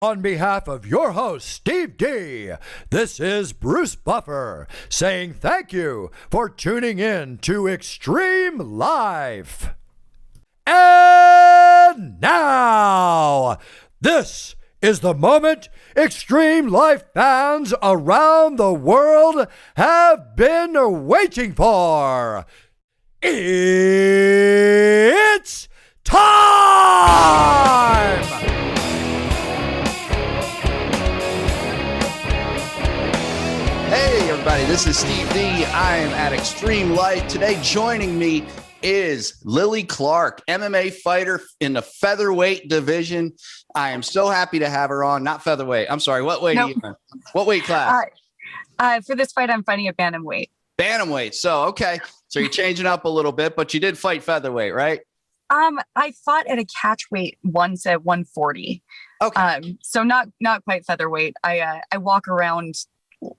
On behalf of your host, Steve D, this is Bruce Buffer saying thank you for tuning in to Xtreme Lyfe. And now, this is the moment Xtreme Lyfe fans around the world have been waiting for. It's time! Hey everybody, this is Steve D. I am at Xtreme Lyfe. Today joining me is Lily Clark, MMA fighter in the featherweight division. I am so happy to have her on. Not featherweight. I'm sorry. What weight? What weight class? For this fight, I'm fighting at bantamweight. Bantamweight. So, okay. So you're changing up a little bit, but you did fight featherweight, right? I fought at a catch weight once at 140. Okay. So not quite featherweight. I walk around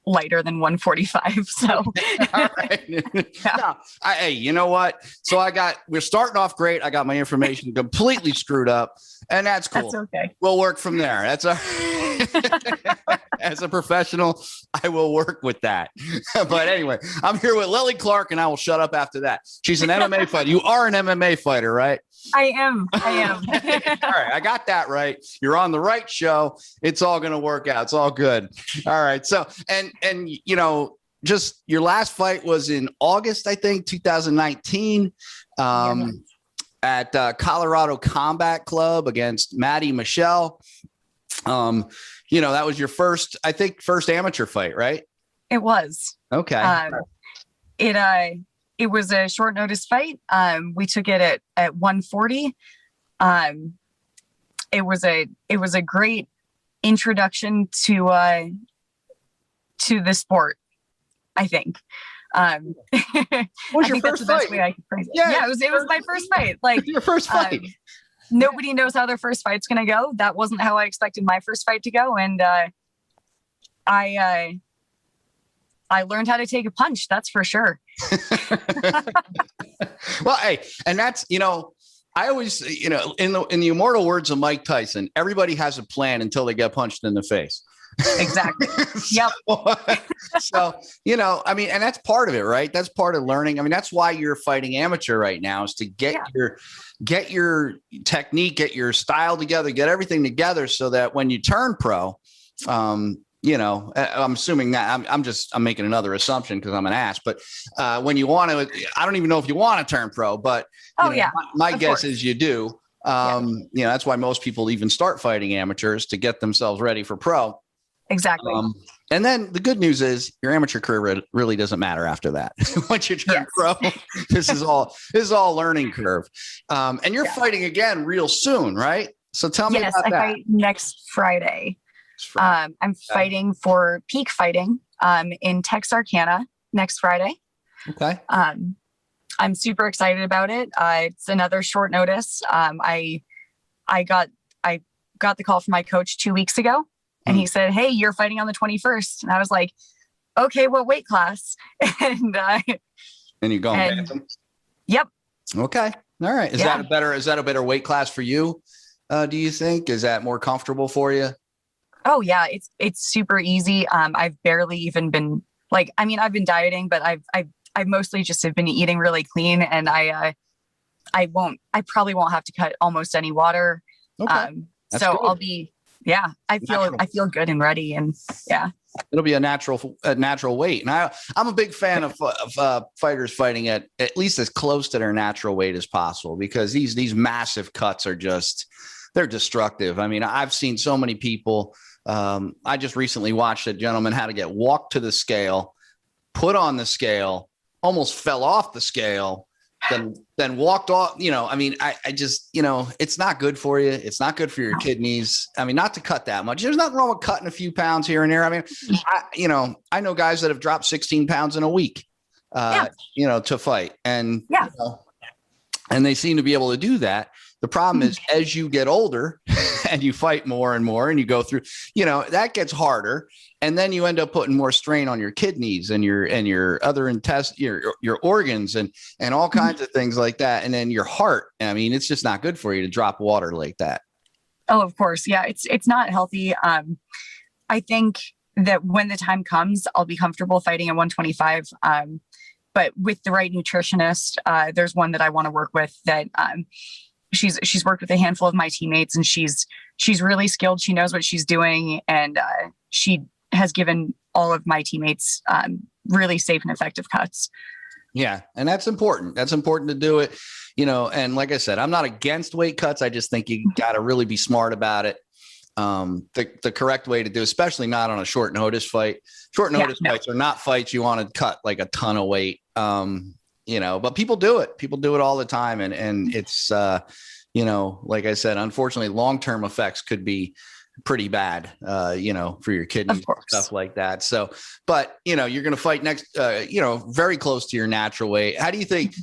lighter than 145. So all right. Yeah. No, hey, you know what? So we're starting off great. I got my information completely screwed up, and that's cool. That's okay. We'll work from there. That's as a professional, I will work with that. But anyway, I'm here with Lily Clark, and I will shut up after that. She's an MMA fighter. You are an MMA fighter, right? I am. All right. I got that right. You're on the right show. It's all going to work out. It's all good. All right. So, and you know, just your last fight was in August, I think, 2019, at Colorado Combat Club against Maddie Michelle. You know, that was your first amateur fight, right? It was. Okay. It was a short notice fight. We took it at 140. It was a great introduction to the sport, I think. What was your first fight? Way I could phrase it. Yeah, it was my first fight. Like your first fight. Nobody knows how their first fight's going to go. That wasn't how I expected my first fight to go. And I learned how to take a punch. That's for sure. Well, hey, and that's, you know, I always, you know, in the immortal words of Mike Tyson, everybody has a plan until they get punched in the face. Exactly. Yep. So, you know, I mean, and that's part of it, right? That's part of learning. I mean, that's why you're fighting amateur right now, is to get your technique, get your style together, get everything together so that when you turn pro, you know, I'm assuming that I'm making another assumption because I'm an ass, but when you want to, I don't even know if you want to turn pro, but my guess is you do. You know, that's why most people even start fighting amateurs, to get themselves ready for pro. Exactly. And then the good news is your amateur career really doesn't matter after that. Once you turn pro, this is all learning curve. And you're fighting again real soon, right? So tell me about that. Yes, I fight next Friday. I'm fighting for Peak Fighting in Texarkana next Friday. Okay. I'm super excited about it. It's another short notice. I got the call from my coach 2 weeks ago, and he said, "Hey, you're fighting on the 21st." And I was like, "Okay, what weight class?" And you go bantam? Yep. Okay. All right. Is that a better weight class for you? Do you think? Is that more comfortable for you? Oh yeah, it's super easy. I've barely even been I've been dieting, but I've mostly just have been eating really clean, and I probably won't have to cut almost any water. Okay. So good. I'll be, I feel good and ready, and it'll be a natural weight. And I'm a big fan of fighters fighting at least as close to their natural weight as possible, because these massive cuts are they're destructive. I mean, I've seen so many people. I just recently watched a gentleman how to get walked to the scale, put on the scale, almost fell off the scale, then walked off. You know, I mean, I just, you know, it's not good for you. It's not good for your kidneys. I mean, not to cut that much. There's nothing wrong with cutting a few pounds here and there. I mean, I know guys that have dropped 16 pounds in a week, you know, to fight, and and they seem to be able to do that. The problem is, as you get older and you fight more and more and you go through, you know, that gets harder. And then you end up putting more strain on your kidneys and your other your organs and all kinds of things like that. And then your heart. I mean, it's just not good for you to drop water like that. Oh, of course. Yeah. It's not healthy. I think that when the time comes, I'll be comfortable fighting at 125. But with the right nutritionist, there's one that I want to work with that, she's worked with a handful of my teammates, and she's really skilled. She knows what she's doing. And, she has given all of my teammates, really safe and effective cuts. Yeah. And that's important. That's important to do it, and like I said, I'm not against weight cuts. I just think you got to really be smart about it. The correct way to do, especially not on a short notice fight. Short notice fights are not fights you want to cut like a ton of weight. But people do it. People do it all the time. And it's, like I said, unfortunately, long-term effects could be pretty bad, for your kidneys and stuff like that. So, but, you're going to fight next, very close to your natural weight. How do you think,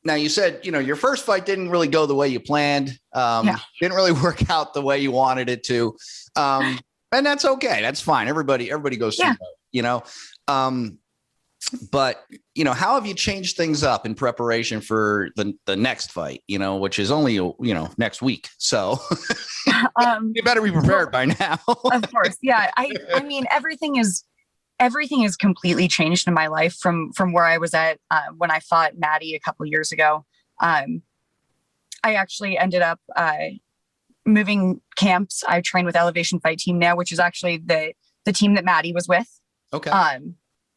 now you said, your first fight didn't really go the way you planned. Didn't really work out the way you wanted it to. And that's okay. That's fine. Everybody goes through that, but how have you changed things up in preparation for the next fight, which is only, next week. So you better be prepared by now. Of course. Yeah. I mean, everything is completely changed in my life from where I was at when I fought Maddie a couple years ago. I actually ended up moving camps. I train with Elevation Fight Team now, which is actually the team that Maddie was with. Okay.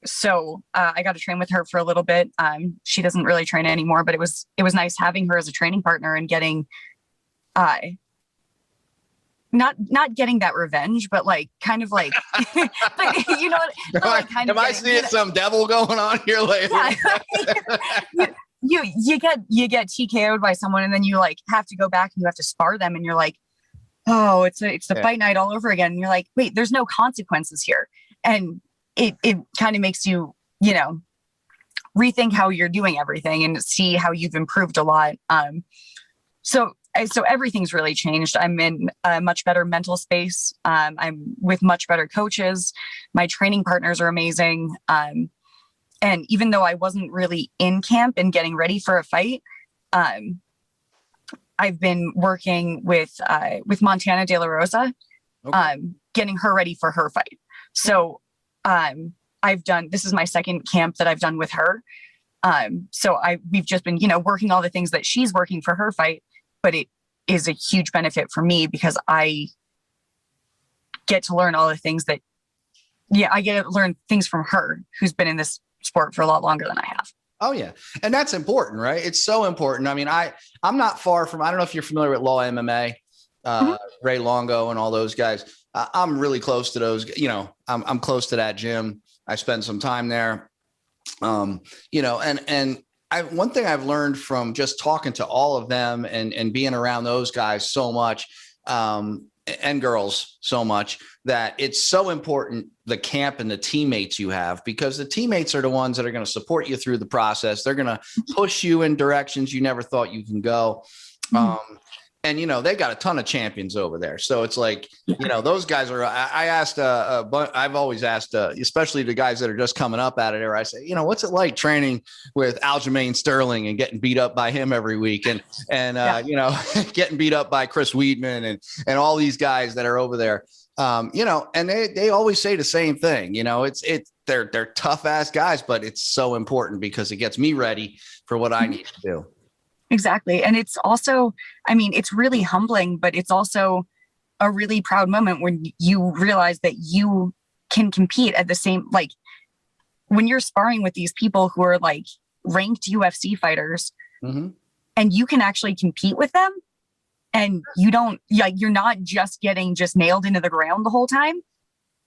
So I got to train with her for a little bit. She doesn't really train anymore, but it was nice having her as a training partner and getting not getting that revenge, but like kind of like, but, am I seeing some devil going on here lately? Yeah. you get TKO'd by someone, and then you like have to go back and you have to spar them, and you're like, oh, it's the fight night all over again. And you're like, wait, there's no consequences here. And it kind of makes you, rethink how you're doing everything and see how you've improved a lot. So everything's really changed. I'm in a much better mental space. I'm with much better coaches. My training partners are amazing. And even though I wasn't really in camp and getting ready for a fight, I've been working with Montana De La Rosa, getting her ready for her fight. So this is my second camp that I've done with her. We've just been, working all the things that she's working for her fight, but it is a huge benefit for me because I get to learn all the things I get to learn things from her, who's been in this sport for a lot longer than I have. Oh yeah. And that's important, right? It's so important. I mean, I'm not far from, I don't know if you're familiar with Law MMA, Ray Longo and all those guys. I'm really close to those, I'm close to that gym. I spend some time there, and one thing I've learned from just talking to all of them and being around those guys so much, and girls so much, that it's so important, the camp and the teammates you have, because the teammates are the ones that are going to support you through the process. They're going to push you in directions you never thought you can go. And, they got a ton of champions over there. So it's like, those guys are, I asked, I've always asked, especially the guys that are just coming up out of there, I say, what's it like training with Aljamain Sterling and getting beat up by him every week and getting beat up by Chris Weidman and all these guys that are over there, and they always say the same thing, they're tough ass guys, but it's so important because it gets me ready for what I need to do. Exactly. And it's also, it's really humbling, but it's also a really proud moment when you realize that you can compete at the same, like when you're sparring with these people who are like ranked UFC fighters, and you can actually compete with them, and you're not just getting nailed into the ground the whole time.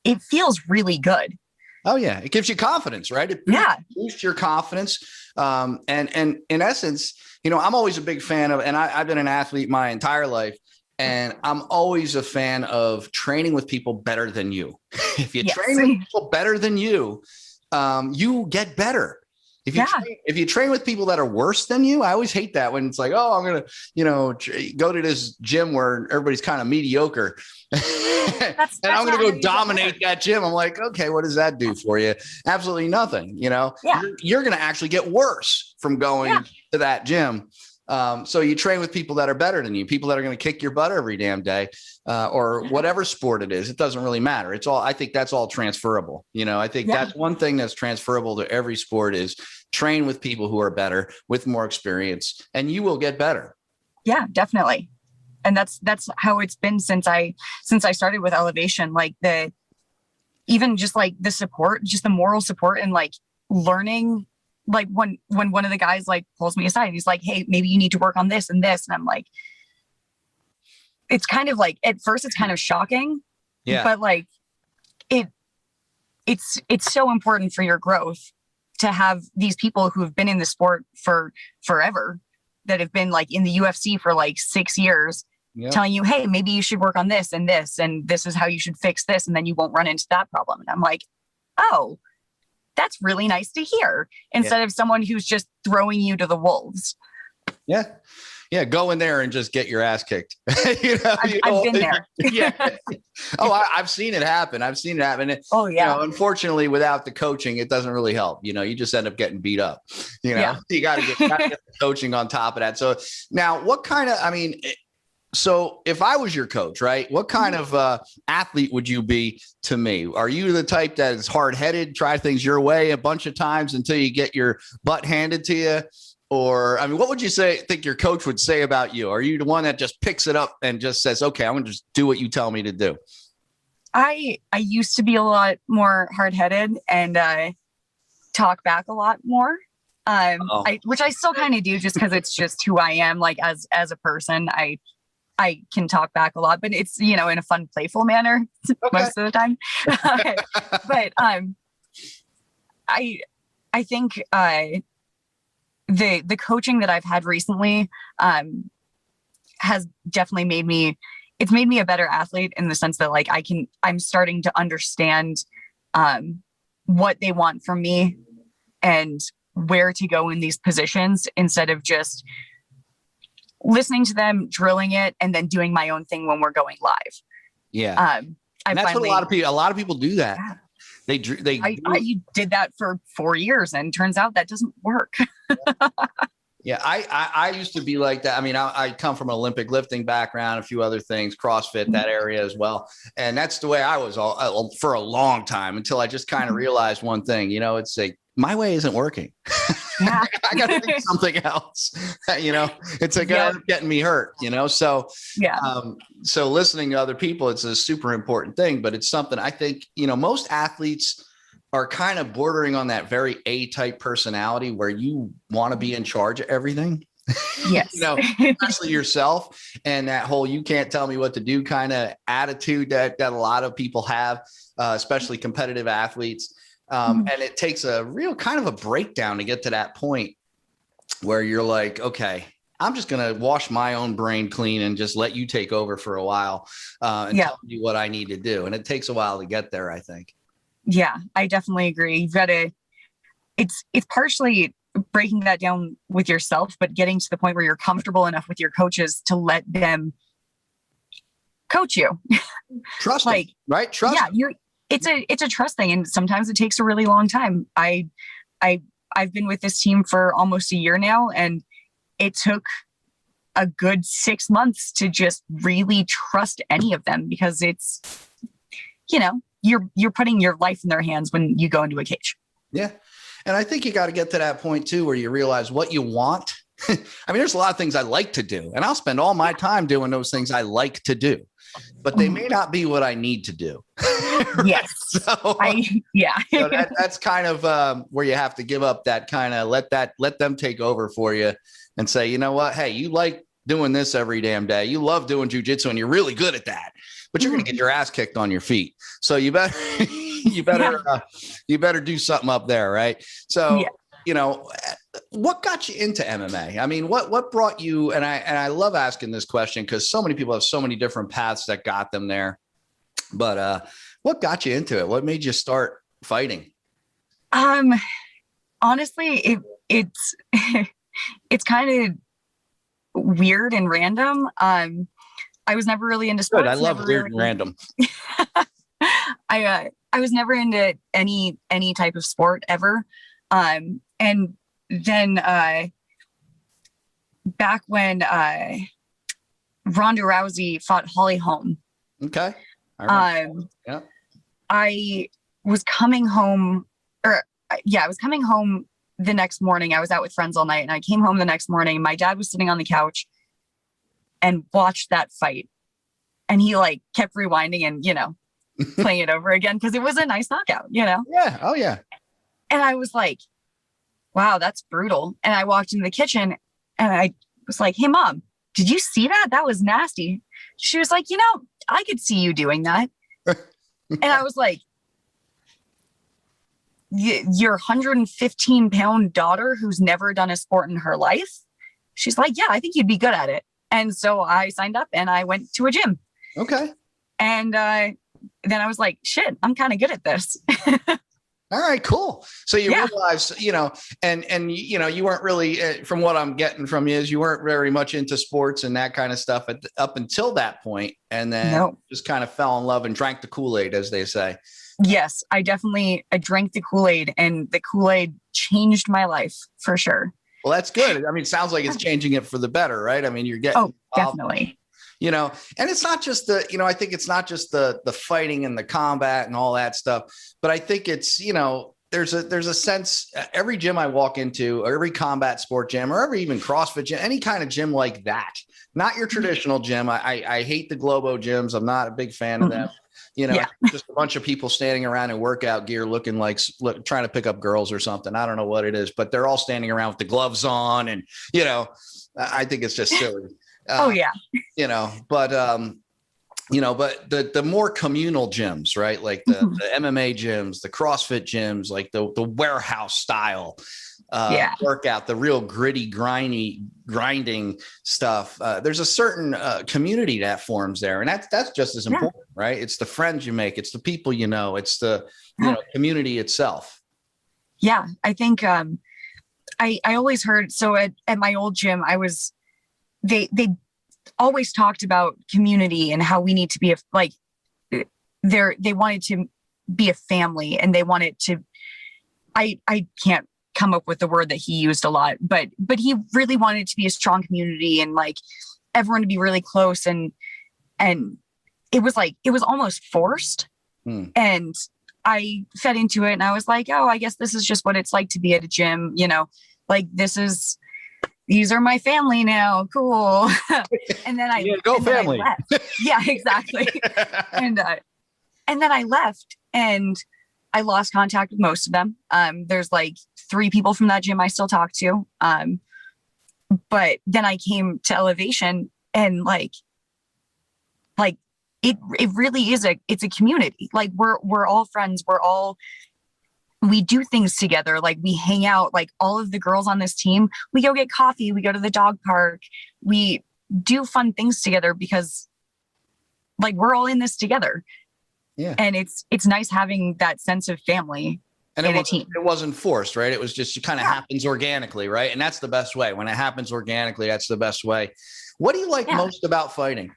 It feels really good. Oh yeah. It gives you confidence, right? It boosts your confidence. And in essence, I'm always a big fan of, and I've been an athlete my entire life, and I'm always a fan of training with people better than you. If you train with people better than you, you get better. If you train with people that are worse than you, I always hate that when it's like, oh, I'm going to, go to this gym where everybody's kind of mediocre and I'm going to go dominate that gym. I'm like, okay, what does that do for you? Absolutely nothing. You're going to actually get worse from going to that gym. So you train with people that are better than you, people that are going to kick your butt every damn day, or whatever sport it is. It doesn't really matter. I think that's all transferable. I think that's one thing that's transferable to every sport is train with people who are better, with more experience, and you will get better. Yeah, definitely. And that's how it's been since I started with elevation, like even just like the support, just the moral support and like learning, like when one of the guys like pulls me aside, he's like, hey, maybe you need to work on this and this. And I'm like, it's kind of like, at first it's kind of shocking, but like it's so important for your growth to have these people who have been in the sport for forever, that have been like in the UFC for like 6 years, telling you, hey, maybe you should work on this, and this is how you should fix this. And then you won't run into that problem. And I'm like, oh, that's really nice to hear, instead of someone who's just throwing you to the wolves. Yeah. Yeah. Go in there and just get your ass kicked. I've been there. I've seen it happen. Oh yeah. Unfortunately, without the coaching, it doesn't really help. You just end up getting beat up, you got to get the coaching on top of that. So now so if I was your coach, right, what kind of athlete would you be to me? Are you the type that is hard-headed, try things your way a bunch of times until you get your butt handed to you? Or, what would you think your coach would say about you? Are you the one that just picks it up and just says, okay, I'm going to just do what you tell me to do? I used to be a lot more hard-headed and talk back a lot more, which I still kind of do, just because it's just who I am. Like as a person, I can talk back a lot, but it's, in a fun, playful manner most of the time. But I think the coaching that I've had recently has definitely made me a better athlete, in the sense that like I'm starting to understand what they want from me and where to go in these positions, instead of just listening to them, drilling it, and then doing my own thing when we're going live. Yeah. That's what a lot of people do that. Yeah. I did that for 4 years, and turns out that doesn't work. Yeah. I used to be like that. I come from an Olympic lifting background, a few other things, CrossFit, that area as well. And that's the way I was all for a long time, until I just kind of realized one thing, it's like, my way isn't working. Yeah. I got to do something else. It's like getting me hurt. So so listening to other people, it's a super important thing. But it's something I think most athletes are kind of bordering on that very A-type personality, where you want to be in charge of everything. Yes. Especially yourself, and that whole "you can't tell me what to do" kind of attitude that a lot of people have, especially competitive athletes. And it takes a real kind of a breakdown to get to that point where you're like, okay, I'm just going to wash my own brain clean and just let you take over for a while and tell you what I need to do. And it takes a while to get there, I think. Yeah, I definitely agree. You've got to, it's partially breaking that down with yourself, but getting to the point where you're comfortable enough with your coaches to let them coach you. Trust them, right? Trust. Yeah, it's a trust thing, and sometimes it takes a really long time. I've been with this team for almost a year now, and it took a good 6 months to just really trust any of them, because it's, you're putting your life in their hands when you go into a cage. Yeah. And I think you got to get to that point too, where you realize what you want. There's a lot of things I like to do, and I'll spend all my time doing those things I like to do, but they may not be what I need to do. Yes. So that's kind of where you have to give up that kind of let them take over for you and say, you know what? Hey, you like doing this every damn day. You love doing jujitsu, and you're really good at that, but you're going to get your ass kicked on your feet. So you better do something up there. Right. So, what got you into MMA? What brought you, and I love asking this question because so many people have so many different paths that got them there, but what got you into it? What made you start fighting? Honestly, it's kind of weird and random. I was never really into sports. Good. I love weird and random. I was never into any type of sport ever. And then back when Ronda Rousey fought Holly Holm. Okay. Yeah. I was coming home, I was coming home the next morning. I was out with friends all night, and I came home the next morning. My dad was sitting on the couch and watched that fight. And he like kept rewinding and, playing it over again because it was a nice knockout, Yeah. Oh, yeah. And I was like, wow, that's brutal. And I walked into the kitchen and I was like, hey, Mom, did you see that? That was nasty. She was like, I could see you doing that. And I was like, your 115-pound daughter who's never done a sport in her life? She's like, yeah, I think you'd be good at it. And so I signed up and I went to a gym. Okay. And then I was like, shit, I'm kind of good at this. All right, cool. So you realize, and you weren't really, from what I'm getting from you, is you weren't very much into sports and that kind of stuff up until that point, and then just kind of fell in love and drank the Kool-Aid, as they say. Yes, I drank the Kool-Aid, and the Kool-Aid changed my life for sure. Well, that's good. I mean, it sounds like it's changing it for the better, right? I mean, you're getting definitely. And it's not just I think it's not just the fighting and the combat and all that stuff, but I think it's, there's a sense, every gym I walk into, or every combat sport gym, or every even CrossFit gym, any kind of gym like that, not your traditional gym. I hate the Globo gyms. I'm not a big fan of them. Just a bunch of people standing around in workout gear looking like trying to pick up girls or something. I don't know what it is, but they're all standing around with the gloves on. And, I think it's just silly. But the more communal gyms, right? Like the MMA gyms, the CrossFit gyms, like the warehouse style workout, the real gritty, grinding stuff. There's a certain community that forms there. And that's just as important, right? It's the friends you make. It's the people, it's the community itself. Yeah. I think I always heard, so at my old gym, they always talked about community and how we need to be they wanted to be a family, and they wanted to, I can't come up with the word that he used a lot, but he really wanted to be a strong community and like everyone to be really close. And it was almost forced. And I fed into it, and I was like, oh, I guess this is just what it's like to be at a gym, like these are my family now. Cool. And then family. I left. Yeah, exactly. and then I left, and I lost contact with most of them. There's like 3 people from that gym I still talk to. But then I came to Elevation, and like it really is it's a community. Like we're all friends. We do things together. Like we hang out, like all of the girls on this team, we go get coffee, we go to the dog park, we do fun things together because like we're all in this together. Yeah. And it's nice having that sense of family. And it wasn't forced, right? It was just, it kind of happens organically, right? And that's the best way. When it happens organically, that's the best way. What do you like most about fighting?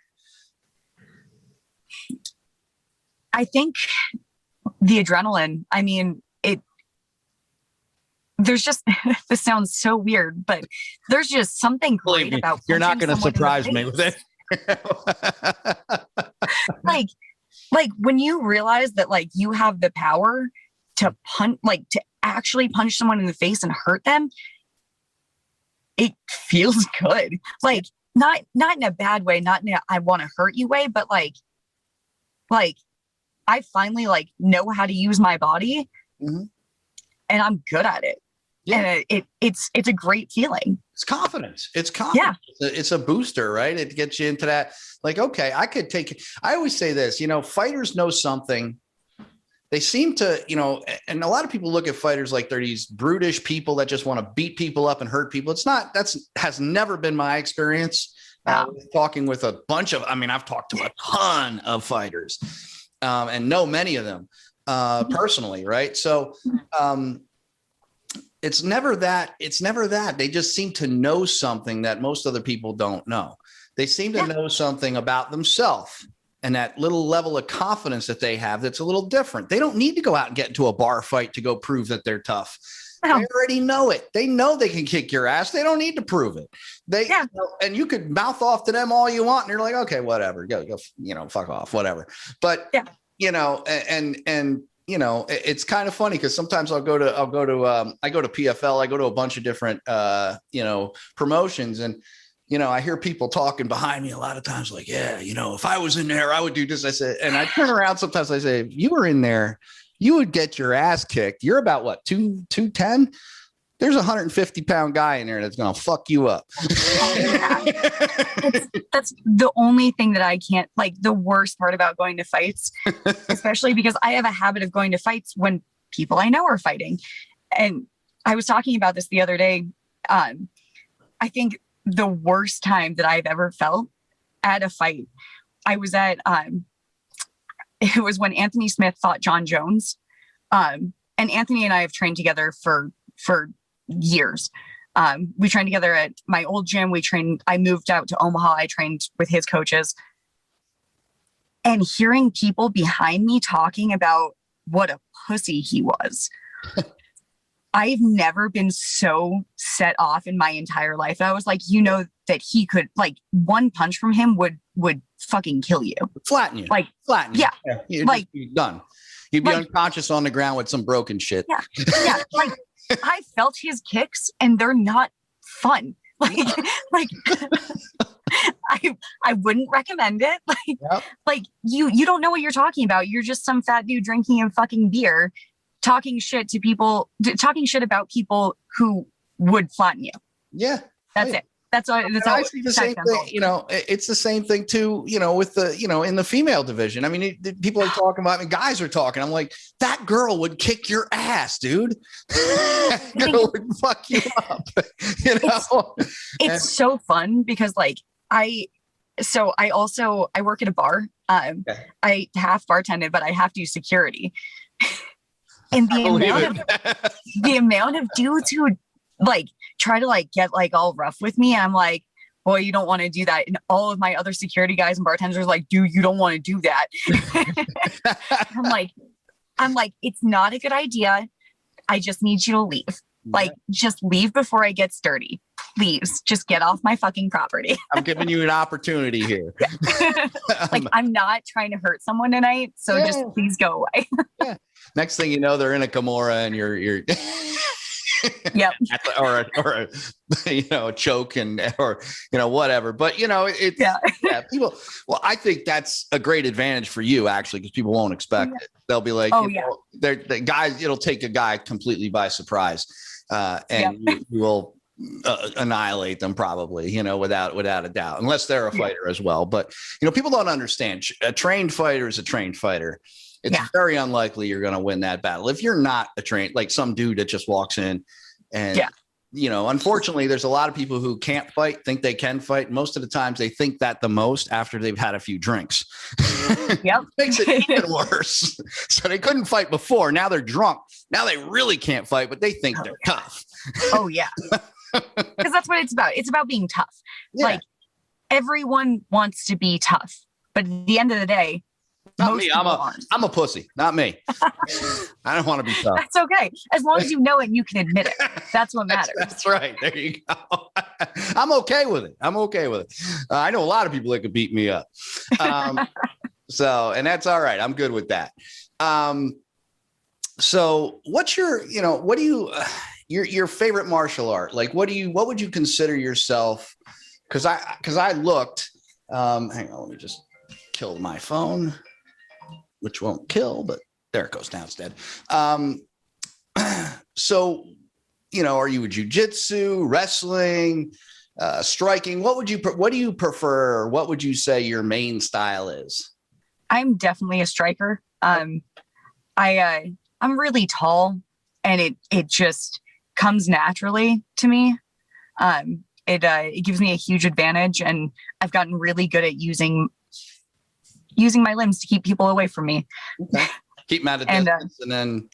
I think the adrenaline. I mean, there's just, this sounds so weird, but there's just something great about you're not going to surprise me with it. like when you realize that like you have the power to punch, like to actually punch someone in the face and hurt them, it feels good. Like not in a bad way, not in a I want to hurt you way, but like I finally like know how to use my body, and I'm good at it. Yeah. And it's a great feeling. It's confidence. Yeah. It's a booster, right? It gets you into that. Like, okay, I always say this, fighters know something. They seem to, and a lot of people look at fighters like they're these brutish people that just want to beat people up and hurt people. Has never been my experience. Talking with a bunch of, I've talked to a ton of fighters and know many of them personally. Right. So, it's never that. They just seem to know something that most other people don't know. They seem to know something about themselves and that little level of confidence that they have that's a little different. They don't need to go out and get into a bar fight to go prove that they're tough. No. They already know it. They know they can kick your ass. They don't need to prove it. Yeah. And you could mouth off to them all you want, and you're like, okay, whatever, go, fuck off, whatever. But and it's kind of funny because sometimes I go to PFL, I go to a bunch of different promotions, and I hear people talking behind me a lot of times, like, if I was in there, I would do this. I said, and I turn around sometimes, I say, if you were in there, you would get your ass kicked. You're about what, 210? There's a 150-pound guy in there that's gonna fuck you up. That's the only thing that I can't, like, the worst part about going to fights, especially because I have a habit of going to fights when people I know are fighting. And I was talking about this the other day. I think the worst time that I've ever felt at a fight, I was at it was when Anthony Smith fought John Jones. And Anthony and I have trained together for years. We trained together at my old gym. I moved out to Omaha. I trained with his coaches. And hearing people behind me talking about what a pussy he was. I've never been so set off in my entire life. I was like, that he could, like, one punch from him would fucking kill you. Flatten you. Like, flatten you. Yeah. You'd like, be done. You'd be unconscious on the ground with some broken shit. Yeah. Yeah. Like, I felt his kicks and they're not fun. Like I wouldn't recommend it. Like you don't know what you're talking about. You're just some fat dude drinking a fucking beer, talking shit about people who would flatten you. Yeah. That's it. That's all. That's all. I see the same thing. It's the same thing too. With the in the female division. I mean, people are talking about. I mean, guys are talking. I'm like, that girl would kick your ass, dude. That girl would fuck you up. It's so fun because I work at a bar. I half bartended, but I have to do security. And the amount of dudes who try to get all rough with me. I'm like, boy, you don't want to do that. And all of my other security guys and bartenders are like, dude, you don't want to do that. I'm like, it's not a good idea. I just need you to leave. Just leave before I get sturdy. Please just get off my fucking property. I'm giving you an opportunity here. I'm not trying to hurt someone tonight. So just please go away. Yeah. Next thing you know, they're in a Kimura and you're yep. or a choke or whatever. But it's people. Well, I think that's a great advantage for you actually, because people won't expect it. They'll be like, they're the guys. It'll take a guy completely by surprise, and you will annihilate them probably, without a doubt, unless they're a fighter as well. But people don't understand. A trained fighter is a trained fighter. It's very unlikely you're going to win that battle if you're not a trained, like some dude that just walks in and, unfortunately, there's a lot of people who can't fight, think they can fight. Most of the times they think that the most after they've had a few drinks. Yep. Makes it even worse. So they couldn't fight before. Now they're drunk. Now they really can't fight, but they think they're tough. Oh, yeah. Because that's what it's about. It's about being tough. Yeah. Everyone wants to be tough. But at the end of the day, not me. I'm a pussy. Not me. I don't want to be tough. That's okay. As long as you know it and you can admit it. That's what matters. That's right. There you go. I'm okay with it. I know a lot of people that could beat me up. And that's all right. I'm good with that. So what's your favorite martial art? Like, what would you consider yourself? Cause I looked, hang on, let me just kill my phone, which won't kill, but there it goes. Now it's dead. So, are you a jiu-jitsu, wrestling, striking? What do you prefer? What would you say your main style is? I'm definitely a striker. I'm really tall and it just comes naturally to me. It gives me a huge advantage, and I've gotten really good at using my limbs to keep people away from me. Okay. Keep them at a distance, and then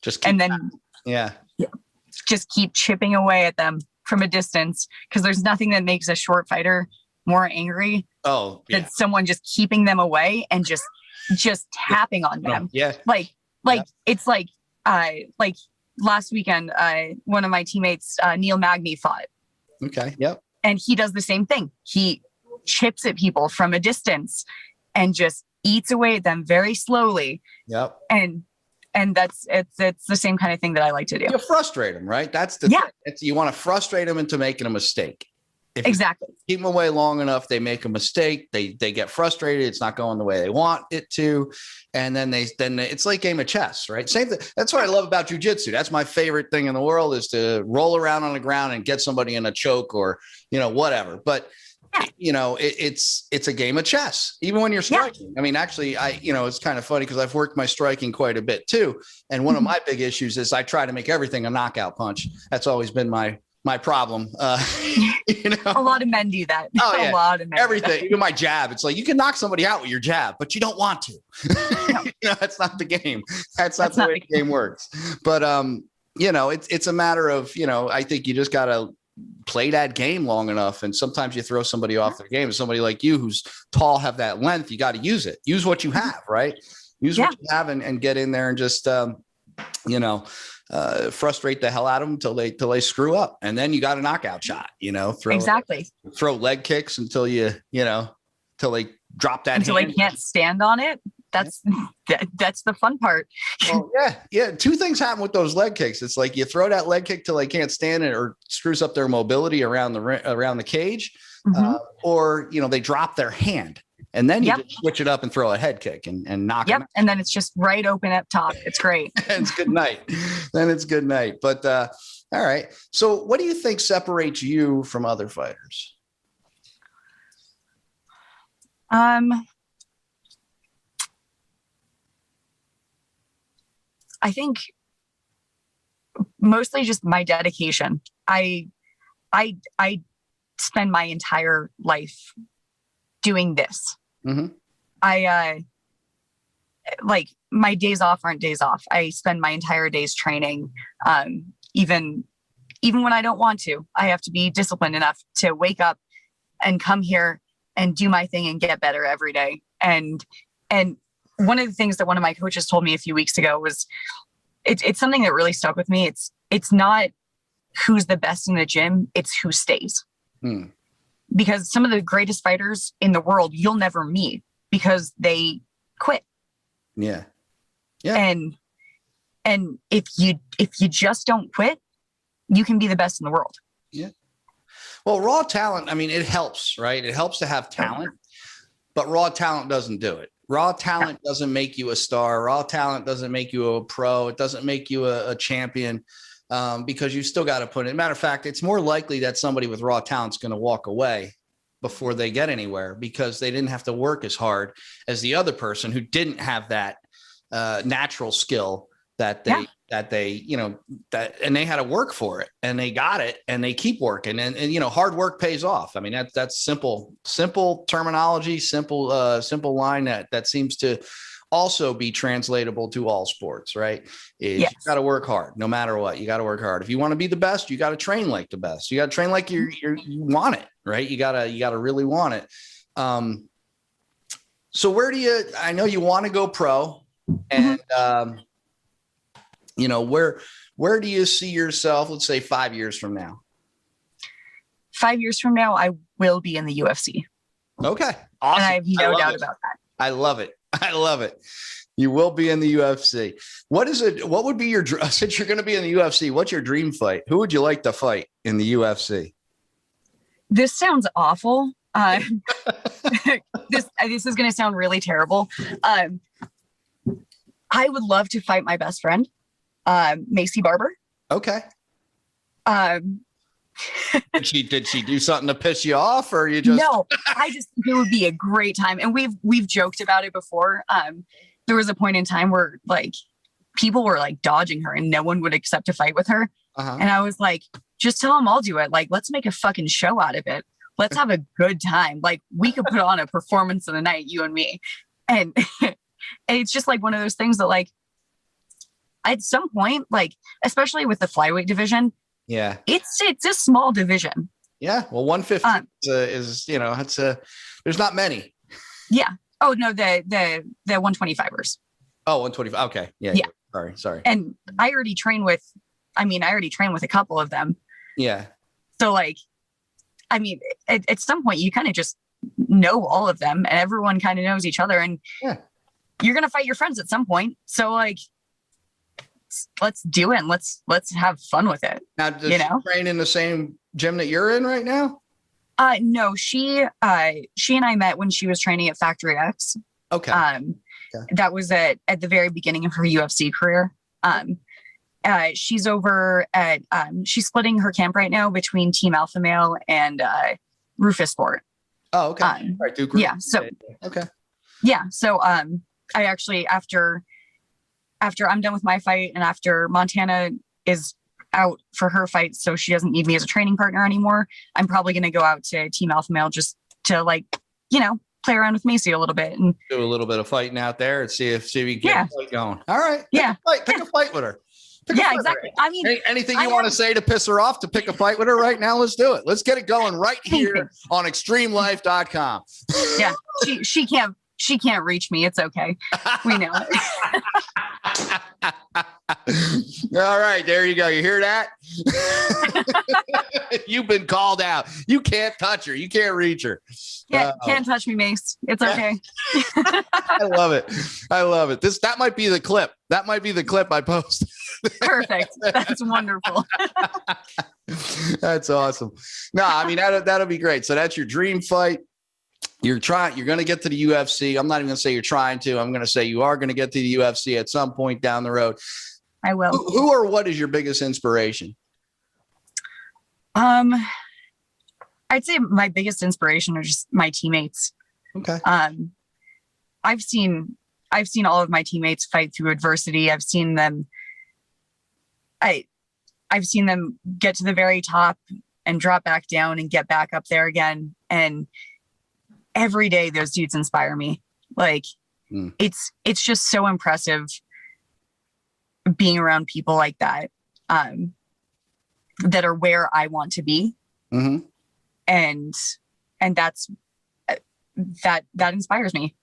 just just keep chipping away at them from a distance, because there's nothing that makes a short fighter more angry than someone just keeping them away and just tapping on them. Yeah. It's like last weekend, one of my teammates, Neil Magny, fought. Okay. Yep. And he does the same thing. He chips at people from a distance and just eats away at them very slowly. Yep. And it's the same kind of thing that I like to do. You frustrate them, right? That's the thing. You want to frustrate them into making a mistake. If exactly. you keep them away long enough, they make a mistake. They get frustrated. It's not going the way they want it to, and then it's like a game of chess, right? Same thing. That's what I love about jujitsu. That's my favorite thing in the world, is to roll around on the ground and get somebody in a choke or whatever. But it's a game of chess, even when you're striking. I mean, actually, it's kind of funny because I've worked my striking quite a bit too, and one of my big issues is I try to make everything a knockout punch. That's always been my problem. A lot of men do that. Oh, yeah. A lot of men. Everything. Even my jab. It's like you can knock somebody out with your jab, but you don't want to. No. That's not the game. That's not the way the game works. But it's a matter of, I think you just gotta play that game long enough. And sometimes you throw somebody off their game. Somebody like you who's tall, have that length, you got to use it. Use what you have, right? Use what you have and get in there and just frustrate the hell out of them till they screw up, and then you got a knockout shot. Throw leg kicks until till they drop that until hand. They can't stand on it. That's the fun part. Well, yeah. Two things happen with those leg kicks. It's like you throw that leg kick till they can't stand it, or screws up their mobility around the cage, or they drop their hand. And then you just switch it up and throw a head kick and knock them out. And then it's just right open up top. It's great. It's good night. Then it's good night. But all right. So what do you think separates you from other fighters? I think mostly just my dedication. I spend my entire life doing this. I like my days off aren't days off. I spend my entire days training. Even when I don't want to, I have to be disciplined enough to wake up and come here and do my thing and get better every day. And one of the things that one of my coaches told me a few weeks ago was it's something that really stuck with me. It's not who's the best in the gym, it's who stays. Because some of the greatest fighters in the world you'll never meet because they quit. Yeah. And if you just don't quit, you can be the best in the world. Yeah. Well, raw talent, I mean, it helps, right? It helps to have talent, but raw talent doesn't do it. Raw talent doesn't make you a star. Raw talent doesn't make you a pro. It doesn't make you a champion. Because you still got to put it. Matter of fact, it's more likely that somebody with raw talent is going to walk away before they get anywhere because they didn't have to work as hard as the other person who didn't have that natural skill that they and they had to work for it and they got it and they keep working and hard work pays off. I mean, that's simple terminology, simple line that seems to also be translatable to all sports, right? You got to work hard no matter what. You got to work hard. If you want to be the best, you got to train like the best. You got to train like you want it, right? You got to really want it. So I know you want to go pro and, where do you see yourself, let's say 5 years from now? 5 years from now, I will be in the UFC. Okay. Awesome. And I have no doubt about that. I love it. You will be in the UFC. What would be your, since you're going to be in the UFC, what's your dream fight? Who would you like to fight in the UFC? This sounds awful. This is going to sound really terrible. I would love to fight my best friend, Macy Barber. Okay. Did she do something to piss you off, or you just? No, I just think it would be a great time, and we've joked about it before. There was a point in time where people were dodging her, and no one would accept a fight with her. And I was like, just tell them I'll do it. Let's make a fucking show out of it. Let's have a good time. We could put on a performance of the night, you and me. And it's just one of those things that at some point, especially with the flyweight division. Yeah. It's a small division. Yeah. Well, 150 is there's not many. Yeah. Oh no, the 125ers. Oh, 125. Okay. Yeah. Sorry. And I already train with a couple of them. Yeah. So like, I mean, at some point you kind of just know all of them, and everyone kind of knows each other, and you're going to fight your friends at some point. So like, let's do it. And let's have fun with it. Now, does she train in the same gym that you're in right now? No, she and I met when she was training at Factory X. Okay. That was at the very beginning of her UFC career. She's over at, she's splitting her camp right now between Team Alpha Male and Rufus Sport. Oh, okay. All right, Duke. Yeah. So, okay. Yeah. So, I actually, after I'm done with my fight and after Montana is out for her fight, so she doesn't need me as a training partner anymore, I'm probably going to go out to Team Alpha Male just to play around with Macy a little bit and do a little bit of fighting out there and see if we can get a fight going. All right. Pick a fight with her. Exactly. I mean, anything you want to say to piss her off, to pick a fight with her right now, let's do it. Let's get it going right here on XtremeLyfe.com. Yeah. She can't reach me. It's okay. We know it. All right, there you go. You hear that? You've been called out. You can't touch her. You can't reach her. Can't touch me, Mace. It's okay. I love it. That might be the clip. That might be the clip I post. Perfect. That's wonderful. That's awesome. No, I mean, that'll be great. So that's your dream fight. You're going to get to the UFC. I'm not even going to say you're trying to. I'm going to say you are going to get to the UFC at some point down the road. I will. Who or what is your biggest inspiration? I'd say my biggest inspiration are just my teammates. Okay. I've seen all of my teammates fight through adversity. I've seen them get to the very top and drop back down and get back up there again. And every day those dudes inspire me. Like it's just so impressive being around people like that, that are where I want to be. Mm-hmm. And that inspires me.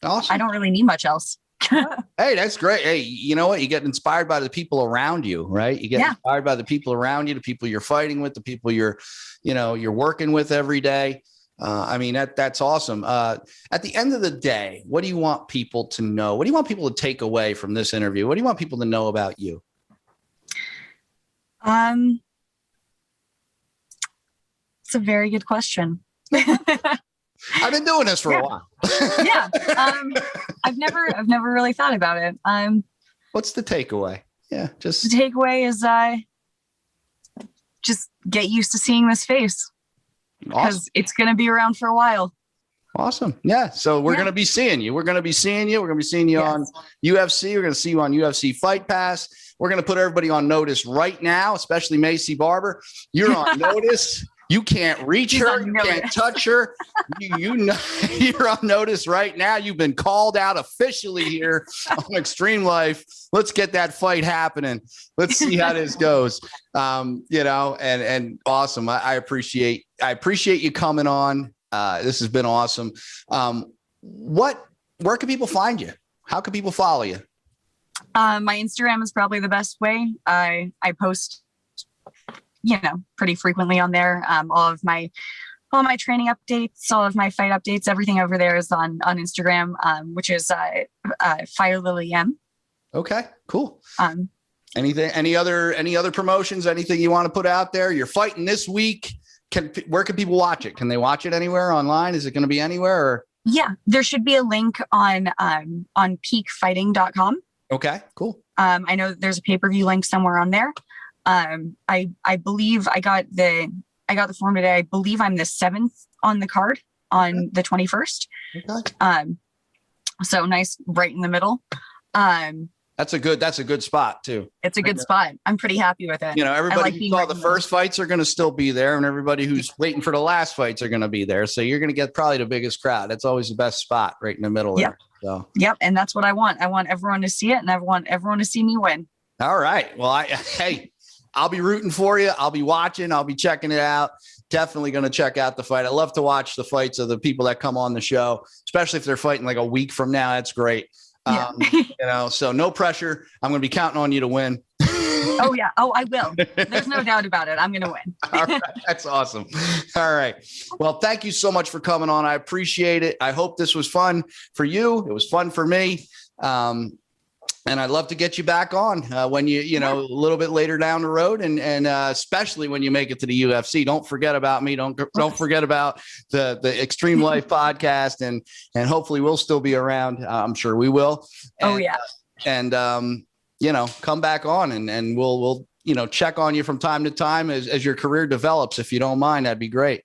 Awesome. I don't really need much else. Hey, that's great. Hey, you know what? You get inspired by the people around you, right? You get inspired by the people around you, the people you're fighting with, the people you're working with every day. I mean, that's awesome. At the end of the day, what do you want people to know? What do you want people to take away from this interview? What do you want people to know about you? It's a very good question. I've been doing this for a while. Yeah. I've never really thought about it. What's the takeaway? Yeah. The takeaway is, just get used to seeing this face. Because it's going to be around for a while. Awesome. Yeah. So we're going to be seeing you. We're going to be seeing you on UFC. We're going to see you on UFC Fight Pass. We're going to put everybody on notice right now, especially Macy Barber. You're on notice. You can't reach her. You can't touch her. You're on notice right now. You've been called out officially here on Xtreme Lyfe. Let's get that fight happening. Let's see how this goes. And awesome. I appreciate you coming on. This has been awesome. Where can people find you? How can people follow you? My Instagram is probably the best way. I post pretty frequently on there. All my training updates, all of my fight updates, everything over there is on Instagram, which is Fire Lily M. Okay, cool. Any other promotions, anything you want to put out there? You're fighting this week. Where can people watch it? Can they watch it anywhere online? Is it going to be anywhere? Or? Yeah, there should be a link on peakfighting.com. Okay, cool. I know that there's a pay-per-view link somewhere on there. I believe I got the form today. I believe I'm the 7th on the card on the 21st. Okay. So nice, right in the middle. That's a good spot too. It's a good spot. I'm pretty happy with it. Everybody who saw the first fights are going to still be there, and everybody who's waiting for the last fights are going to be there. So you're going to get probably the biggest crowd. That's always the best spot, right in the middle there. So. Yep. And that's what I want. I want everyone to see it, and I want everyone to see me win. All right. Well, I'll be rooting for you. I'll be watching. I'll be checking it out. Definitely going to check out the fight. I love to watch the fights of the people that come on the show, especially if they're fighting like a week from now. That's great. So no pressure. I'm going to be counting on you to win. Oh, yeah. Oh, I will. There's no doubt about it. I'm going to win. All right. That's awesome. All right. Well, thank you so much for coming on. I appreciate it. I hope this was fun for you. It was fun for me. And I'd love to get you back on when a little bit later down the road, and especially when you make it to the UFC. Don't forget about me. Don't forget about the Xtreme Lyfe podcast, and hopefully we'll still be around. I'm sure we will. And, come back on and we'll check on you from time to time as your career develops. If you don't mind, that'd be great.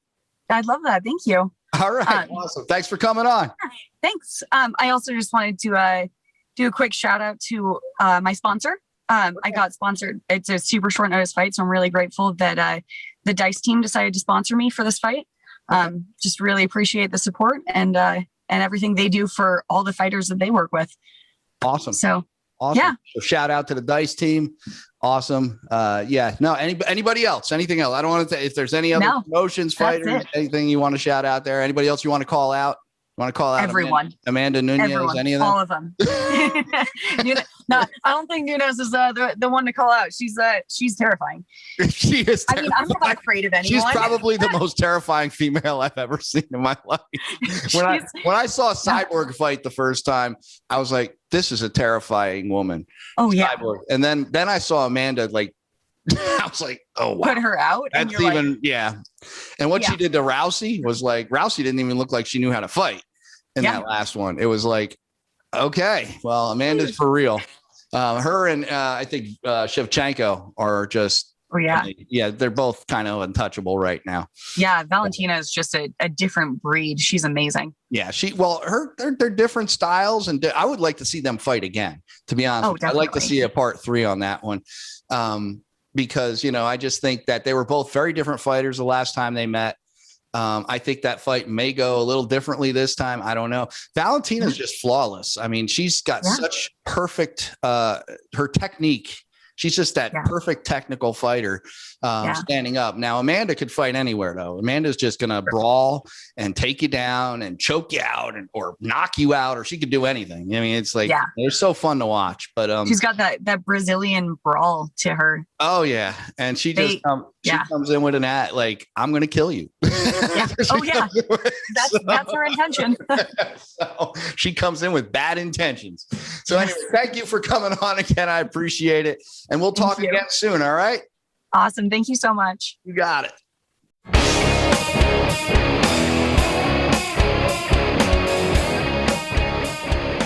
I'd love that. Thank you. All right. Awesome. Thanks for coming on. Thanks. I also just wanted to do a quick shout out to my sponsor. I got sponsored. It's a super short notice fight, so I'm really grateful that the Dice team decided to sponsor me for this fight. Just really appreciate the support and everything they do for all the fighters that they work with. Awesome. So awesome. Yeah. So shout out to the Dice team. Awesome. No, anybody else? Anything else? I don't want to. If there's any other promotions, fighters, anything you want to shout out there? Anybody else you want to call out? Want to call out everyone? Amanda Nunez? Everyone. Any of them? All of them. No, I don't think Nunez is the one to call out. She's terrifying. She is. I mean, I'm not afraid of anyone. She's probably the most terrifying female I've ever seen in my life. When I saw Cyborg fight the first time, I was like, "This is a terrifying woman." Oh yeah. Cyborg. And then I saw Amanda like. I was like, oh, wow. Put her out. That's even, And what she did to Rousey was like, Rousey didn't even look like she knew how to fight in that last one. It was like, okay, well, Amanda's for real. Her and I think Shevchenko are just, they're both kind of untouchable right now. Yeah, Valentina is just a different breed. She's amazing. Yeah, they're different styles, and I would like to see them fight again, to be honest. I'd like to see a part 3 on that one. Because, I just think that they were both very different fighters the last time they met. I think that fight may go a little differently this time. I don't know. Valentina's just flawless. I mean, she's got such perfect, her technique. She's just that perfect technical fighter standing up. Now, Amanda could fight anywhere, though. Amanda's just going to brawl and take you down and choke you out or knock you out, or she could do anything. I mean, it's like, they're so fun to watch. But she's got that Brazilian brawl to her. Oh, yeah. And she comes in with an act like, I'm going to kill you. That's her intention. So she comes in with bad intentions. So anyway, thank you for coming on again. I appreciate it. And we'll talk again soon. All right. Awesome. Thank you so much. You got it.